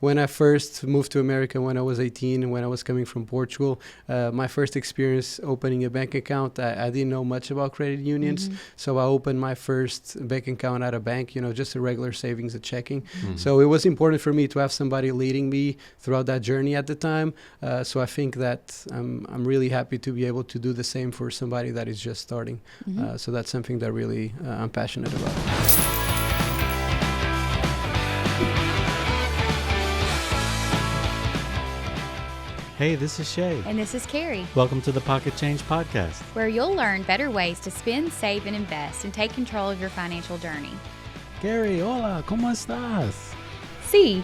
when I first moved to America when I was 18 and when I was coming from Portugal, my first experience opening a bank account, I didn't know much about credit unions. So I opened my first bank account at a bank, just a regular savings and checking. So it was important for me to have somebody leading me throughout that journey at the time. So I think that I'm really happy to be able to do the same for somebody that is just starting. So that's something that really I'm passionate about. Hey, this is Shay. And this is Carrie. Welcome to the Pocket Change Podcast, where you'll learn better ways to spend, save, and invest and take control of your financial journey. Carrie, hola, ¿cómo estás? Sí.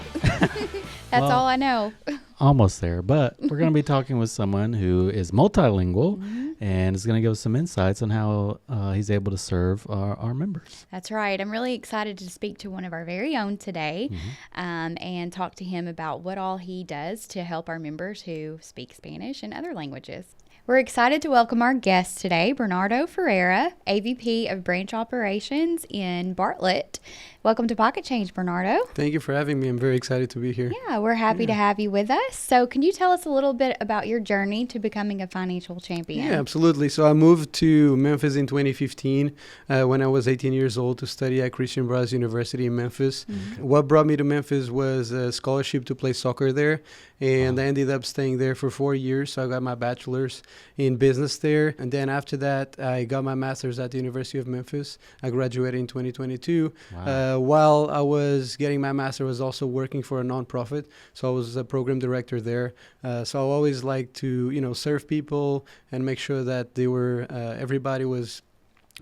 That's all I know. Almost there, but we're going to be talking with someone who is multilingual and is going to give us some insights on how he's able to serve our members. That's right. I'm really excited to speak to one of our very own today and talk to him about what all he does to help our members who speak Spanish and other languages. We're excited to welcome our guest today, Bernardo Ferreira, AVP of Branch Operations in Bartlett. Welcome to Pocket Change, Bernardo. Thank you for having me. I'm very excited to be here. Yeah, we're happy to have you with us. So can you tell us a little bit about your journey to becoming a financial champion? Yeah, absolutely. So I moved to Memphis in 2015 when I was 18 years old to study at Christian Brothers University in Memphis. What brought me to Memphis was a scholarship to play soccer there. And I ended up staying there for 4 years. So I got my bachelor's in business there. And then after that, I got my master's at the University of Memphis. I graduated in 2022. Wow. While I was getting my master, I was also working for a nonprofit. So I was a program director there. So I always like to, serve people and make sure that they were, everybody was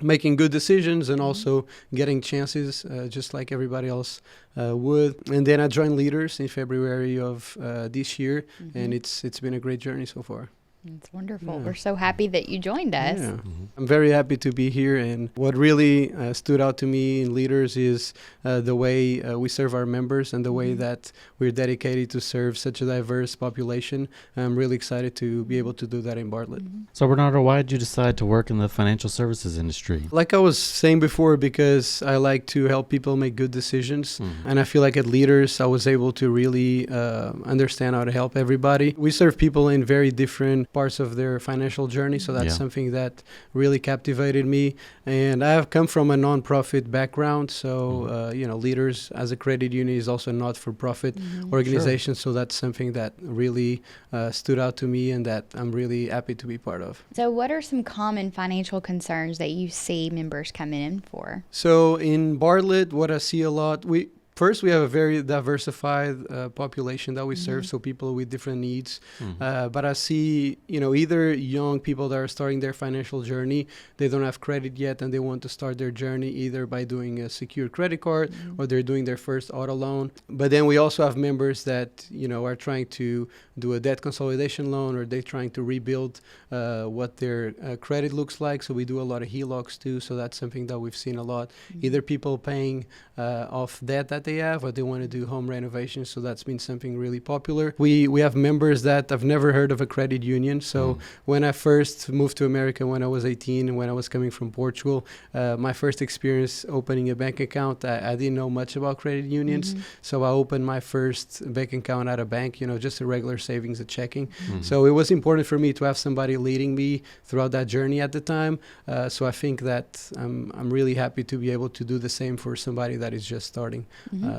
making good decisions and also getting chances just like everybody else would. And then I joined Leaders in February of this year, and it's been a great journey so far. It's wonderful. Yeah. We're so happy that you joined us. Yeah. I'm very happy to be here. And what really stood out to me in Leaders is the way we serve our members and the way that we're dedicated to serve such a diverse population. I'm really excited to be able to do that in Bartlett. So, Bernardo, why did you decide to work in the financial services industry? Like I was saying before, because I like to help people make good decisions. And I feel like at Leaders, I was able to really understand how to help everybody. We serve people in very different parts of their financial journey. So that's something that really captivated me. And I have come from a nonprofit background. So, Leaders as a credit union is also a not-for-profit organization. Sure. So that's something that really stood out to me and that I'm really happy to be part of. So what are some common financial concerns that you see members come in for? So in Bartlett, what I see a lot, First, we have a very diversified population that we serve, so people with different needs. But I see, either young people that are starting their financial journey, they don't have credit yet, and they want to start their journey either by doing a secured credit card or they're doing their first auto loan. But then we also have members that, are trying to do a debt consolidation loan, or they're trying to rebuild what their credit looks like. So we do a lot of HELOCs too. So that's something that we've seen a lot. Either people paying off debt that they have, or they want to do home renovations. So that's been something really popular. We have members that have never heard of a credit union. So when I first moved to America when I was 18 and when I was coming from Portugal, my first experience opening a bank account, I didn't know much about credit unions. So I opened my first bank account at a bank, just a regular savings and checking. So it was important for me to have somebody leading me throughout that journey at the time. So I think that I'm really happy to be able to do the same for somebody that is just starting.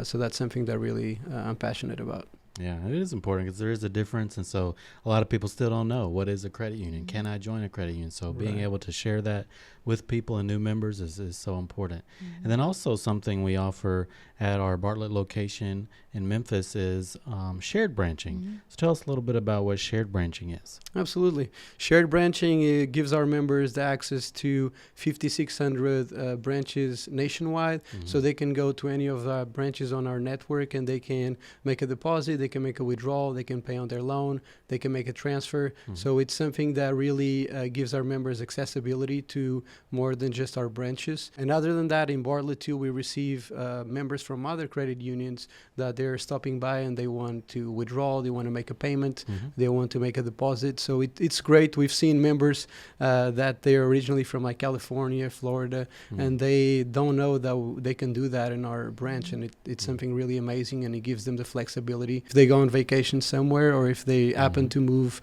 So that's something that really I'm passionate about. Yeah, it is important because there is a difference. And so a lot of people still don't know what is a credit union. Can I join a credit union? So being able to share that with people and new members is so important. And then also something we offer at our Bartlett location in Memphis is shared branching. So tell us a little bit about what shared branching is. Absolutely. Shared branching gives our members the access to 5,600 branches nationwide. So they can go to any of the branches on our network and they can make a deposit, they they can make a withdrawal, they can pay on their loan, they can make a transfer. So it's something that really gives our members accessibility to more than just our branches. And other than that, in Bartlett too, we receive members from other credit unions that they're stopping by and they want to withdraw, they want to make a payment, they want to make a deposit. So it's great. We've seen members that they're originally from like California, Florida, and they don't know that they can do that in our branch. And it's something really amazing, and it gives them the flexibility. If they go on vacation somewhere, or if they happen to move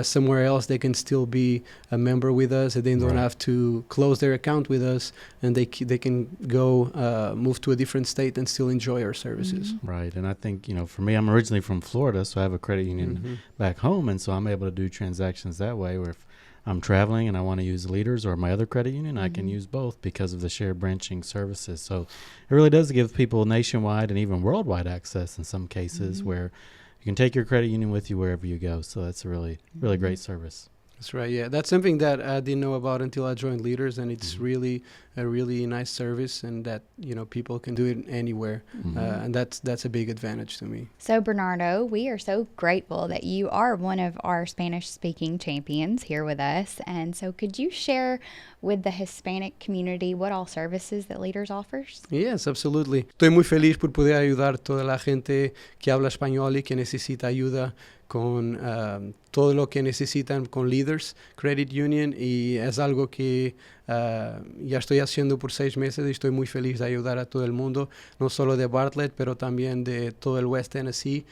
somewhere else, they can still be a member with us, and they don't have to close their account with us, and they can go move to a different state and still enjoy our services. Right. And I think, for me, I'm originally from Florida, so I have a credit union back home, and so I'm able to do transactions that way, where if I'm traveling and I want to use Leaders or my other credit union, I can use both because of the shared branching services. So it really does give people nationwide and even worldwide access in some cases, where you can take your credit union with you wherever you go. So that's a really, really great service. That's right. Yeah, that's something that I didn't know about until I joined Leaders, and it's really a really nice service, and that people can do it anywhere, and that's a big advantage to me. So Bernardo, we are so grateful that you are one of our Spanish-speaking champions here with us, and so could you share with the Hispanic community what all services that Leaders offers? Yes, absolutely. Estoy muy feliz por poder ayudar a toda la gente que habla español y que necesita ayuda con todo lo que necesitan con Leaders Credit Union, y es algo que ya estoy haciendo por 6 meses y estoy muy feliz de ayudar a todo el mundo, no solo de Bartlett, pero también de todo el West Tennessee.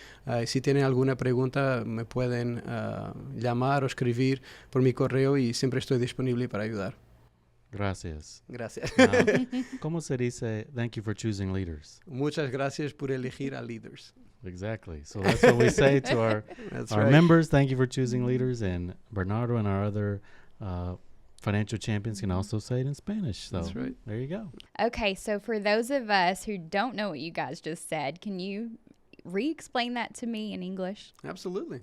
Si tienen alguna pregunta, me pueden llamar o escribir por mi correo, y siempre estoy disponible para ayudar. Gracias. Gracias. ¿Cómo se dice thank you for choosing Leaders? Muchas gracias por elegir a Leaders. Exactly. So that's what we say to our right. members. Thank you for choosing Leaders. And Bernardo and our other financial champions can also say it in Spanish. So That's right. There you go. Okay, so for those of us who don't know what you guys just said, can you re-explain that to me in English? Absolutely.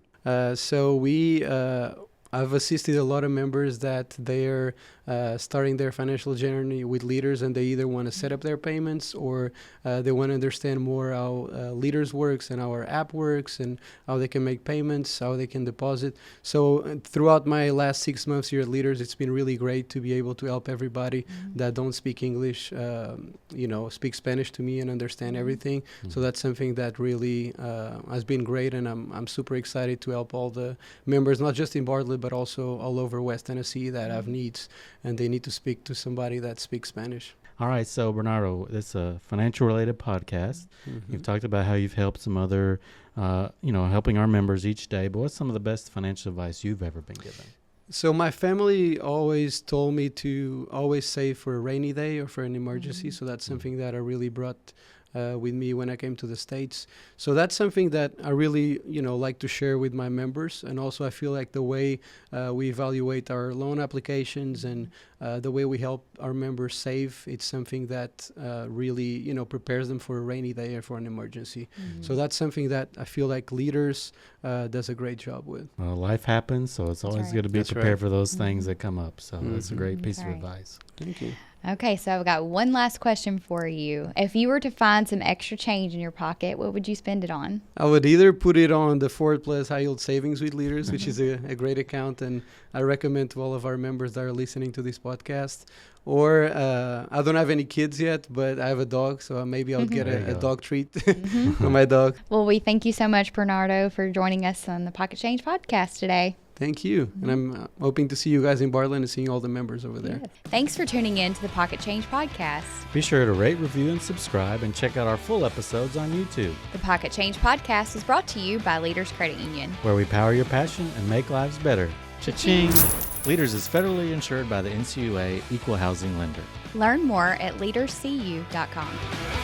I've assisted a lot of members that they're starting their financial journey with Leaders, and they either want to set up their payments, or they want to understand more how Leaders works and how our app works and how they can make payments, how they can deposit. So throughout my last 6 months here at Leaders, it's been really great to be able to help everybody that don't speak English, speak Spanish to me and understand everything. So that's something that really has been great, and I'm super excited to help all the members, not just in Bartlett, but also all over West Tennessee that have needs, and they need to speak to somebody that speaks Spanish. All right. So, Bernardo, this is a financial-related podcast. You've talked about how you've helped some other, helping our members each day. But what's some of the best financial advice you've ever been given? So my family always told me to always save for a rainy day or for an emergency. So that's something that I really brought with me when I came to the States. So that's something that I really, like to share with my members. And also I feel like the way we evaluate our loan applications and the way we help our members save, it's something that really, prepares them for a rainy day or for an emergency. So that's something that I feel like Leaders does a great job with. Well, life happens, so it's always good to be prepared for those things that come up. So that's a great piece of advice. Thank you. Okay, so I've got one last question for you. If you were to find some extra change in your pocket, what would you spend it on? I would either put it on the Ford Plus High Yield Savings with Leaders, which is a great account, and I recommend to all of our members that are listening to this podcast. Or I don't have any kids yet, but I have a dog, so maybe I'll get a dog treat for my dog. Well, we thank you so much, Bernardo, for joining us on the Pocket Change podcast today. Thank you. And I'm hoping to see you guys in Bartlett and seeing all the members over there. Yes. Thanks for tuning in to the Pocket Change podcast. Be sure to rate, review, and subscribe, and check out our full episodes on YouTube. The Pocket Change podcast is brought to you by Leaders Credit Union, where we power your passion and make lives better. Cha-ching! Leaders is federally insured by the NCUA Equal Housing Lender. Learn more at leaderscu.com.